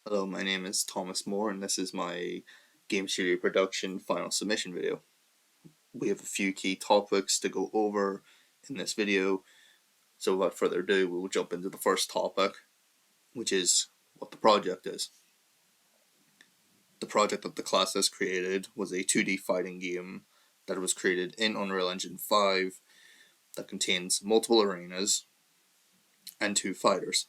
Hello, my name is Thomas Moore, and this is my Game Studio Production final submission video. We have a few key topics to go over in this video, so without further ado, we will jump into the first topic, which is what the project is. The project that the class has created was a 2D fighting game that was created in Unreal Engine 5 that contains multiple arenas and 2 fighters.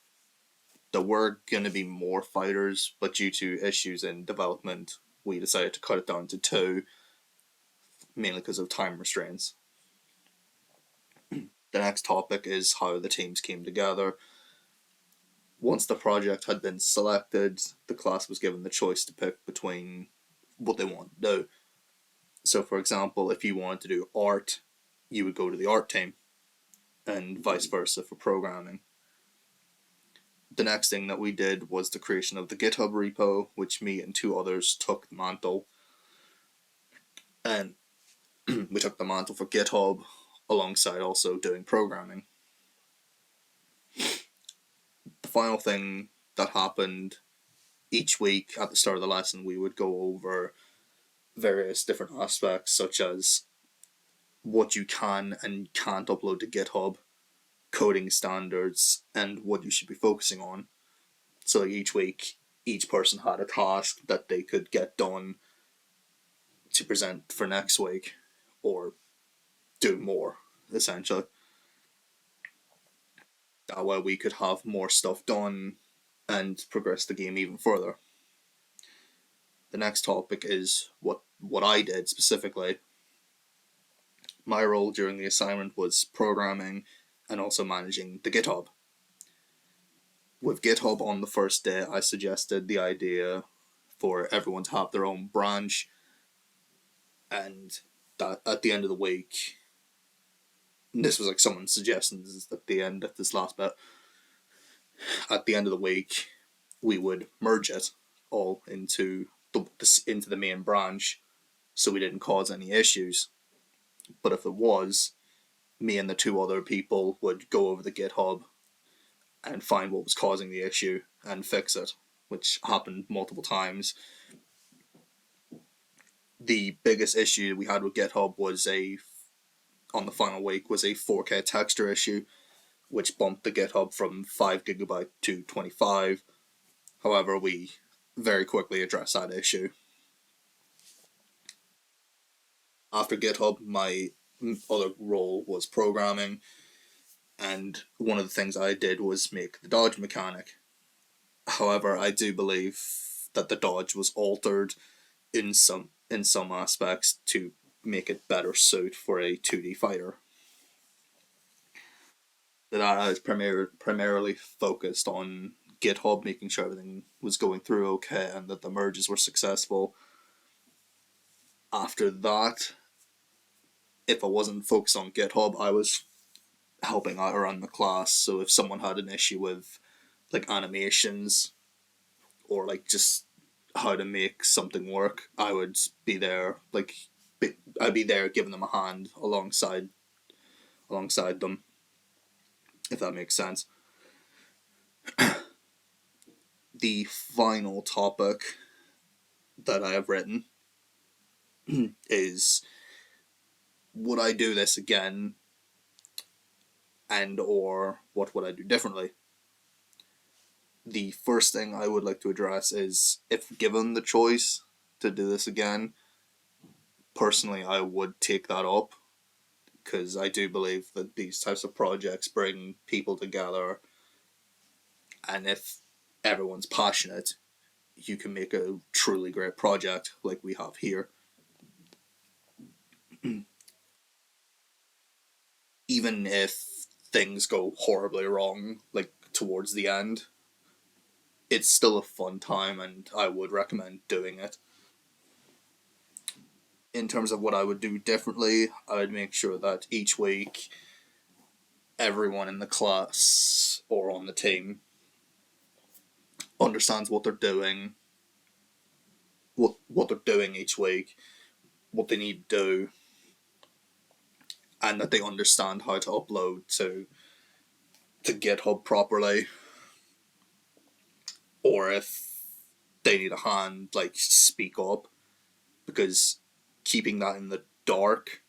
There were going to be more fighters, but due to issues in development, we decided to cut it down to 2, mainly because of time restraints. The next topic is how the teams came together. Once the project had been selected, the class was given the choice to pick between what they wanted to do. So, for example, if you wanted to do art, you would go to the art team, and vice versa for programming. The next thing that we did was the creation of the GitHub repo, which me and 2 others took the mantle. And we took the mantle for GitHub alongside also doing programming. The final thing that happened, each week at the start of the lesson, we would go over various different aspects, such as what you can and can't upload to GitHub, coding standards, and what you should be focusing on. So each week, each person had a task that they could get done to present for next week, or do more, essentially. That way we could have more stuff done and progress the game even further. The next topic is what I did specifically. My role during the assignment was programming and also managing the GitHub. With GitHub on the first day, I suggested the idea for everyone to have their own branch, and that at the end of the week, this was like someone's suggestion at the end of this last bit, at the end of the week, we would merge it all into the main branch, so we didn't cause any issues. But if it was, me and the 2 other people would go over the GitHub and find what was causing the issue and fix it, which happened multiple times. The biggest issue we had with GitHub was on the final week was a 4K texture issue, which bumped the GitHub from 5GB to 25. However, we very quickly addressed that issue. After GitHub, my other role was programming, and one of the things I did was make the dodge mechanic. However, I do believe that the dodge was altered in some aspects to make it better suit for a 2D fighter. That I was primarily focused on GitHub, making sure everything was going through okay and that the merges were successful. After that, if I wasn't focused on GitHub, I was helping out around the class. So if someone had an issue with like animations or like just how to make something work, I would be there. I'd be there giving them a hand alongside them, if that makes sense. The final topic that I have written is, would I do this again, and or what would I do differently? The first thing I would like to address is, if given the choice to do this again, personally I would take that up, because I do believe that these types of projects bring people together, and if everyone's passionate, you can make a truly great project like we have here. Even if things go horribly wrong, like towards the end, it's still a fun time and I would recommend doing it. In terms of what I would do differently, I would make sure that each week everyone in the class or on the team understands what they're doing, what they're doing each week, what they need to do, and that they understand how to upload to GitHub properly. Or if they need a hand, like, speak up, because keeping that in the dark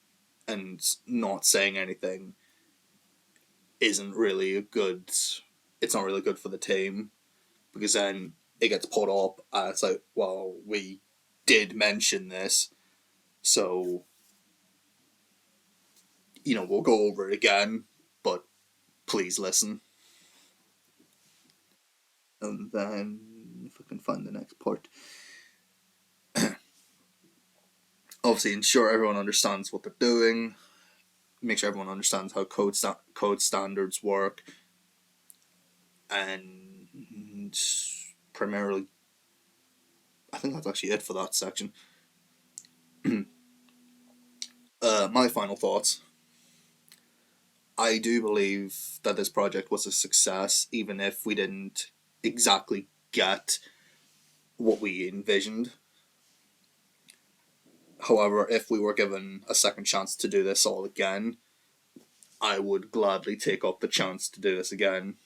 and not saying anything isn't really a good. It's not really good for the team, because then it gets put up and it's like, well, we did mention this, so we'll go over it again, but please listen. And then if I can find the next part, obviously ensure everyone understands what they're doing, make sure everyone understands how code standards work, and primarily, I think that's actually it for that section. My final thoughts. I do believe that this project was a success, even if we didn't exactly get what we envisioned. However, if we were given a second chance to do this all again, I would gladly take up the chance to do this again,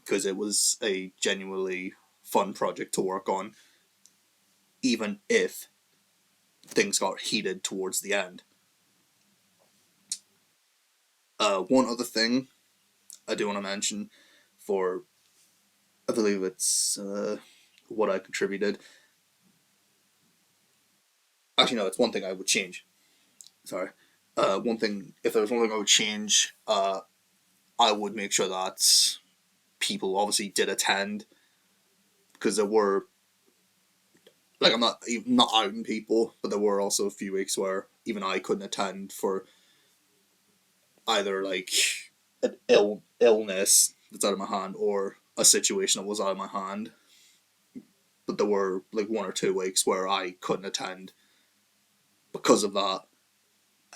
because it was a genuinely fun project to work on, even if things got heated towards the end. One other thing I do want to mention, for I believe it's what I contributed. Actually, no, it's one thing I would change. Sorry. One thing, if there was one thing I would change, I would make sure that people obviously did attend, because there were, like, I'm not outing people, but there were also a few weeks where even I couldn't attend for either, like, an illness that's out of my hand, or a situation that was out of my hand. But there were like 1 or 2 weeks where I couldn't attend because of that.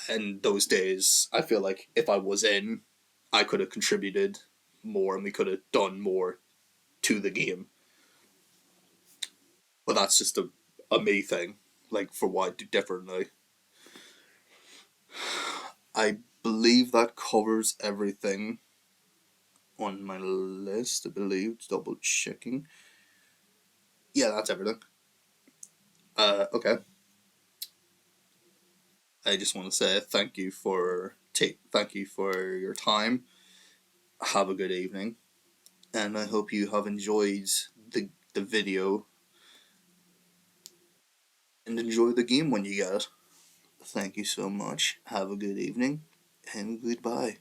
And those days, I feel like if I was in, I could have contributed more and we could have done more to the game. But that's just a me thing, like, for what I do differently. I believe that covers everything on my list. I believe, double checking. Yeah, that's everything. Okay. I just want to say thank you for your time. Have a good evening, and I hope you have enjoyed the video and enjoy the game when you get it. Thank you so much. Have a good evening, and goodbye.